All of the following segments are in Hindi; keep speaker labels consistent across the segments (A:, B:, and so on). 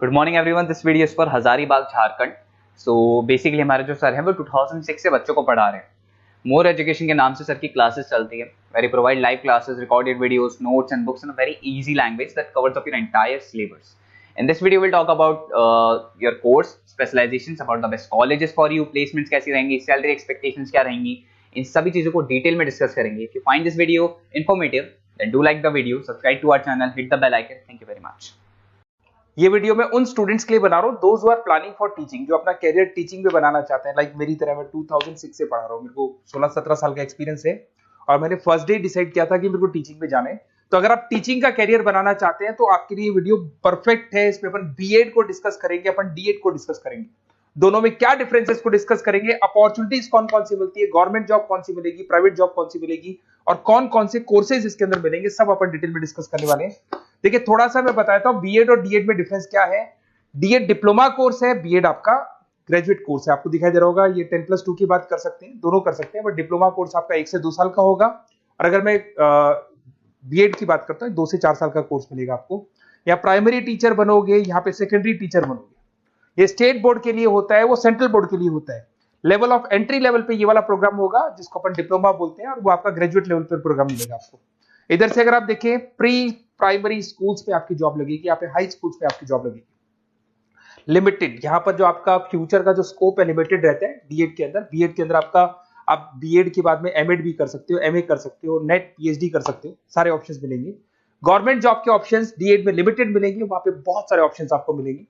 A: Good morning everyone, this video is for Hazaribagh Jharkhand. So basically हमारे जो सर हैं वो 2006 से बच्चों को पढ़ा रहे हैं। मोर एजुकेशन के नाम से सर की क्लासेस चलती है। Very provide live classes, recorded videos, notes and books in a very easy language that covers up your entire syllabus. In this video we'll talk about your course specializations, about the best colleges for you, placements कैसी रहेंगी, salary expectations क्या रहेंगी, इन सभी चीजों को डिटेल में डिस्कस करेंगे। If you find this video informative, then do like the video, subscribe to our channel, hit the bell icon. Thank you very much.
B: ये वीडियो मैं उन स्टूडेंट्स के लिए बना रहा हूँ those who are planning for teaching, जो अपना कैरियर टीचिंग में बनाना चाहते हैं। लाइक मेरी तरह मैं 2006 से पढ़ा रहा हूँ, मेरे को 16-17 साल का एक्सपीरियंस है और मैंने फर्स्ट डे डिसाइड किया था कि मेरे को टीचिंग में जाना है। तो अगर आप टीचिंग का कैरियर बनाना चाहते हैं तो आपके लिए वीडियो परफेक्ट है। इसमें अपन बीएड को डिस्कस करेंगे, अपन डीएड को डिस्कस करेंगे, दोनों में क्या डिफरेंसेस को डिस्कस करेंगे, अपॉर्चुनिटीज कौन कौन सी मिलती है, गवर्नमेंट जॉब कौन सी मिलेगी, प्राइवेट जॉब कौन सी मिलेगी और कौन कौन से कोर्सेज इसके अंदर मिलेंगे, सब अपन डिटेल में डिस्कस करने वाले हैं। देखिए थोड़ा सा मैं बताता हूं बीएड और डीएड में डिफरेंस क्या है। डीएड डिप्लोमा कोर्स है, बीएड आपका ग्रेजुएट कोर्स है। आपको दिखाई दे रहा होगा ये 10+2 की बात कर सकते हैं, दोनों कर सकते हैं, बट डिप्लोमा कोर्स आपका 1 से 2 साल का होगा और अगर मैं बीएड की बात करता हूं 2 से 4 साल का कोर्स मिलेगा आपको। या प्राइमरी टीचर बनोगे, यहाँ पे सेकेंडरी टीचर बनोगे। ये स्टेट बोर्ड के लिए होता है, वो सेंट्रल बोर्ड के लिए होता है। लेवल ऑफ एंट्री लेवल पे ये वाला प्रोग्राम होगा जिसको अपन डिप्लोमा बोलते हैं और वो आपका ग्रेजुएट लेवल पर प्रोग्राम मिलेगा आपको। इधर से अगर आप देखें प्री प्राइमरी स्कूल्स पे आपकी जॉब लगेगी, यहाँ पे हाई स्कूल्स पे आपकी जॉब लगेगी। लिमिटेड, यहाँ पर जो आपका फ्यूचर का जो स्कोप है लिमिटेड रहता है डीएड के अंदर। बीएड के अंदर आपका आप बीएड के बाद में एमएड भी कर सकते हो, एमए कर सकते हो, नेट पीएचडी कर सकते हो, सारे ऑप्शंस मिलेंगे। गवर्नमेंट जॉब के ऑप्शंस डीएड में लिमिटेड मिलेंगे, वहां पे बहुत सारे ऑप्शंस आपको मिलेंगे।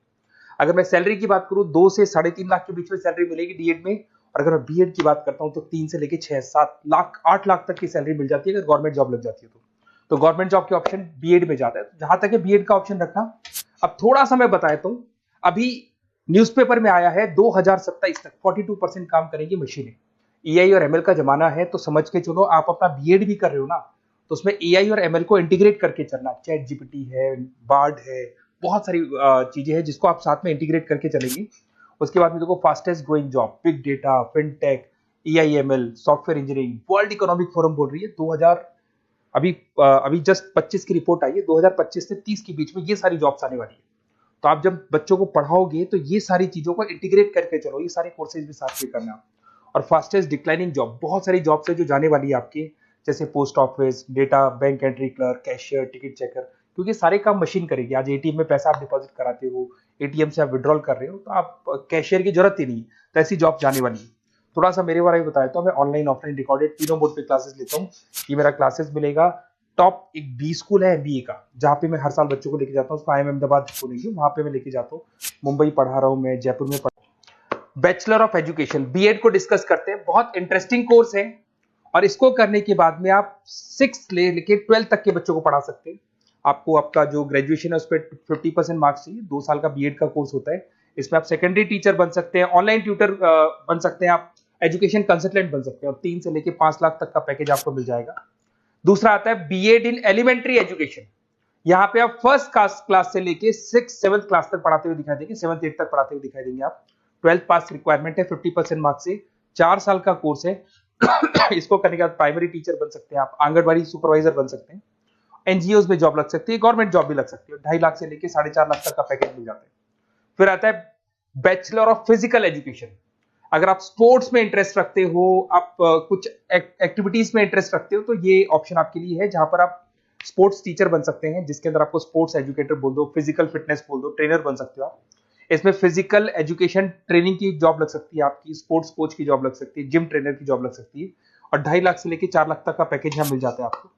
B: अगर मैं सैलरी की बात करूं 2 से 3.5 लाख के बीच में सैलरी मिलेगी डीएड में, और अगर मैं बीएड की बात करता हूं तो 3 से लेके 6-7 लाख 8 लाख तक की सैलरी मिल जाती है अगर गवर्नमेंट जॉब लग जाती है तो गवर्नमेंट जॉब के ऑप्शन बीएड में जाता है। जहां तक है बीएड का ऑप्शन रखना। अब थोड़ा सा मैं बताता हूं, अभी न्यूज़पेपर में आया है 2027 तक 42% काम करेंगी मशीनें। एआई और एमएल का जमाना है, तो समझ के चलो आप अपना बीएड भी कर रहे हो ना, तो उसमें एआई और एमएल को इंटीग्रेट करके चलना। चैट जीपीटी है, बार्ड है, बहुत सारी चीजें हैं जिसको आप साथ में इंटीग्रेट करके चलेंगे। उसके बाद में देखो fastest growing job, big data, fintech, AIML, software engineering. World economic forum बोल रही है 2000 अभी जस्ट 25 की रिपोर्ट आई है, 2025 से 30 के बीच में ये सारी जॉब्स आने वाली है। तो आप जब बच्चों को पढ़ाओगे तो ये सारी चीजों को इंटीग्रेट करके चलो, ये सारे कोर्सेज भी साथ में करना। और फास्टेस्ट डिक्लाइनिंग जॉब, बहुत सारी जॉब्स है जो जाने वाली है आपकी, जैसे post office, data, bank entry clerk, cashier, ticket checker, क्योंकि सारे काम मशीन करेगी। आज एटीएम में पैसा आप डिपॉजिट कराते हो, एटीएम से आप विड्रॉल कर रहे हो, तो आप कैशियर की जरूरत ही नहीं, तो ऐसी जॉब जाने वाली है। थोड़ा सा मेरे बारे में बताया तो मैं ऑनलाइन ऑफलाइन रिकॉर्डेड तीनों मोड पे क्लासेस लेता हूँ। ये मेरा क्लासेस मिलेगा टॉप एक बी स्कूल है एमबीए का, जहाँ पे मैं हर साल बच्चों को लेके जाता हूँ। उसको आईएम अहमदाबाद बोलेंगे, वहां पे मैं लेके जाता हूँ। मुंबई पढ़ा रहा हूँ मैं, जयपुर में बैचलर ऑफ एजुकेशन बीएड को डिस्कस करते हैं। बहुत इंटरेस्टिंग कोर्स है और इसको करने के बाद में आप 6 लेके 12 तक के बच्चों को पढ़ा सकते हैं। आपको आपका जो ग्रेजुएशन है उस पर 50% मार्क्स चाहिए। 2 साल का बीएड का कोर्स होता है। इसमें आप सेकेंडरी टीचर बन सकते हैं, ऑनलाइन ट्यूटर बन सकते हैं, आप एजुकेशन कंसल्टेंट बन सकते हैं और 3 से लेके 5 लाख तक का पैकेज आपको मिल जाएगा। दूसरा आता है बीएड इन एलिमेंट्री एजुकेशन। यहाँ पे आप फर्स्ट क्लास से लेके 6-7 क्लास तक पढ़ाते हुए दिखाई देंगे, 7-8 तक पढ़ाते हुए दिखाई देंगे आप। 12th पास रिक्वायरमेंट है, 50% मार्क्स से, 4 साल का कोर्स है। इसको करने के बाद प्राइमरी टीचर बन सकते हैं आप, आंगनबाड़ी सुपरवाइजर बन सकते हैं, एनजीओ में जॉब लग सकती है, गवर्नमेंट जॉब भी लग सकती है। 2.5 लाख से लेके 4.5 लाख तक का पैकेज मिल जाता है। फिर आता है बैचलर ऑफ फिजिकल एजुकेशन। अगर आप स्पोर्ट्स में इंटरेस्ट रखते हो, आप कुछ एक्टिविटीज में इंटरेस्ट रखते हो, तो ये ऑप्शन आपके लिए है, जहां पर आप स्पोर्ट्स टीचर बन सकते हैं, जिसके अंदर आपको स्पोर्ट्स एजुकेटर बोल दो, फिजिकल फिटनेस बोल दो, ट्रेनर बन सकते हो आप। इसमें फिजिकल एजुकेशन ट्रेनिंग की जॉब लग सकती है आपकी, स्पोर्ट्स कोच की जॉब लग सकती है, जिम ट्रेनर की जॉब लग सकती है और 2.5 लाख से लेके 4 लाख तक का पैकेज यहाँ मिल जाता है आपको।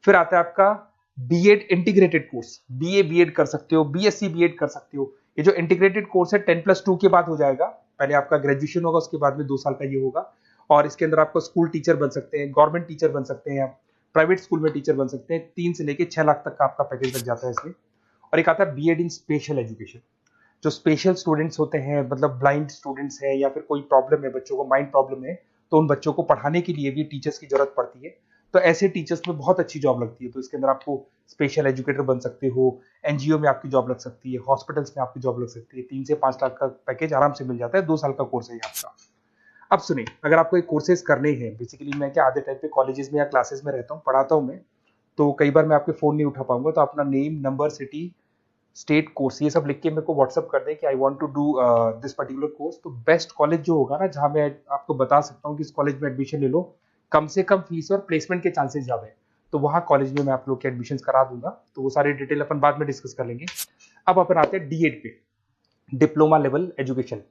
B: फिर आता है आपका BEd integrated course, BA BEd कर सकते हो, बीएससी बीएड कर सकते हो। ये जो इंटीग्रेटेड कोर्स है 10+2 के बाद हो जाएगा। पहले आपका ग्रेजुएशन होगा, उसके बाद में 2 साल का ये होगा और इसके अंदर आपको स्कूल टीचर बन सकते हैं, गवर्नमेंट टीचर बन सकते हैं, आप प्राइवेट स्कूल में टीचर बन सकते हैं। 3 से लेके 6 लाख तक का आपका पैकेज लग जाता है इसमें। और एक आता है बीएड इन स्पेशल एजुकेशन। जो स्पेशल स्टूडेंट्स होते हैं, मतलब ब्लाइंड स्टूडेंट्स हैं या फिर कोई प्रॉब्लम है बच्चों को, माइंड प्रॉब्लम है, तो उन बच्चों को पढ़ाने के लिए भी टीचर्स की जरूरत पड़ती है। तो ऐसे टीचर्स में बहुत अच्छी जॉब लगती है। तो इसके अंदर आपको स्पेशल एजुकेटर बन सकते हो, एनजीओ में आपकी जॉब लग सकती है, हॉस्पिटल्स में आपकी जॉब लग सकती है। 3 से 5 लाख का पैकेज आराम से मिल जाता है। 2 साल का कोर्स है आपका। अब सुनिए, अगर आपको एक कोर्सेज करने हैं, बेसिकली मैं क्या आधे टाइम पे कॉलेजेस में या क्लासेस में रहता हूँ, पढ़ाता हूँ मैं, तो कई बार मैं आपके फोन नहीं उठा पाऊंगा, तो अपना name, number, city state course, ये सब लिख के मेरे को व्हाट्सअप कर दें कि I want to do this particular course. तो बेस्ट कॉलेज जो होगा ना, जहां मैं आपको बता सकता हूँ कि इस कॉलेज में एडमिशन ले लो, कम से कम फीस और प्लेसमेंट के चांसेस ज्यादा है, तो वहाँ कॉलेज में मैं आप लोग के एडमिशन करा दूंगा। तो वो सारी डिटेल अपन बाद में डिस्कस कर लेंगे। अब अपन आते हैं D.Ed पे, डिप्लोमा लेवल एजुकेशन।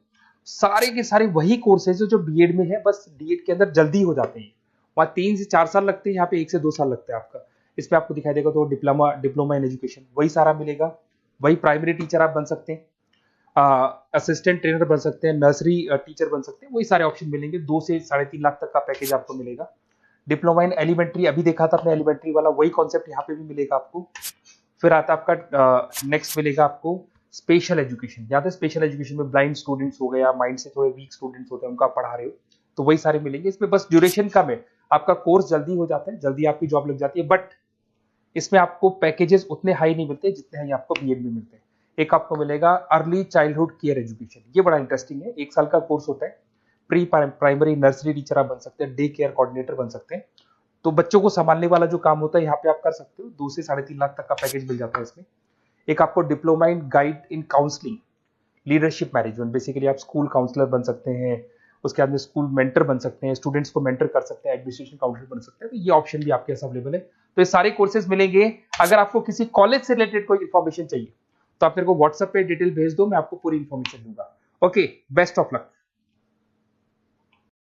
B: सारे के सारे वही कोर्सेज जो B.Ed में है, बस D.Ed के अंदर जल्दी हो जाते हैं। वहाँ 3 से 4 साल लगते हैं, यहाँ पे 1 से 2 साल लगता है आपका। इसमें आपको दिखाई देगा तो डिप्लोमा इन एजुकेशन वही सारा मिलेगा। वही प्राइमरी टीचर आप बन सकते हैं, असिस्टेंट ट्रेनर बन सकते हैं, नर्सरी टीचर बन सकते हैं, वही सारे ऑप्शन मिलेंगे। 2 से 3.5 लाख तक का पैकेज आपको मिलेगा। डिप्लोमा इन एलिमेंट्री अभी देखा था अपने, एलिमेंट्री वाला वही कॉन्सेप्ट यहाँ पे भी मिलेगा आपको। फिर आता आपका नेक्स्ट मिलेगा आपको स्पेशल एजुकेशन। यहाँ पे स्पेशल एजुकेशन में ब्लाइंड स्टूडेंट्स हो गए या माइंड से थोड़े वीक स्टूडेंट्स होते हैं, उनका पढ़ा रहे हो, तो वही सारे मिलेंगे। इसमें बस ड्यूरेशन कम है, आपका कोर्स जल्दी हो जाता है, जल्दी आपकी जॉब लग जाती है, बट इसमें आपको पैकेजेस उतने हाई नहीं मिलते जितने हैं आपको B.Ed में मिलते हैं। एक आपको मिलेगा अर्ली चाइल्डहुड केयर एजुकेशन, ये बड़ा इंटरेस्टिंग है। 1 साल का कोर्स होता है। प्री प्राइमरी नर्सरी टीचर आप बन सकते हैं, डे केयर कोऑर्डिनेटर बन सकते हैं। तो बच्चों को संभालने वाला जो काम होता है यहाँ पे आप कर सकते हो। 2 से 3.5 लाख तक का पैकेज मिल जाता है इसमें। एक आपको diploma in guide in counselling leadership management, basically आप स्कूल काउंसलर बन सकते हैं, उसके बाद में स्कूल मेंटर बन सकते हैं, स्टूडेंट्स को मेंटर कर सकते हैं, एडमिनिस्ट्रेशन काउंसलर बन सकते हैं। तो ये ऑप्शन भी आपके पास अवेलेबल है। तो ये सारे कोर्सेज मिलेंगे। अगर आपको किसी कॉलेज से रिलेटेड कोई इन्फॉर्मेशन चाहिए तो आप मेरे को व्हाट्सएप पे डिटेल भेज दो, मैं आपको पूरी इन्फॉर्मेशन दूंगा। Okay, best of luck.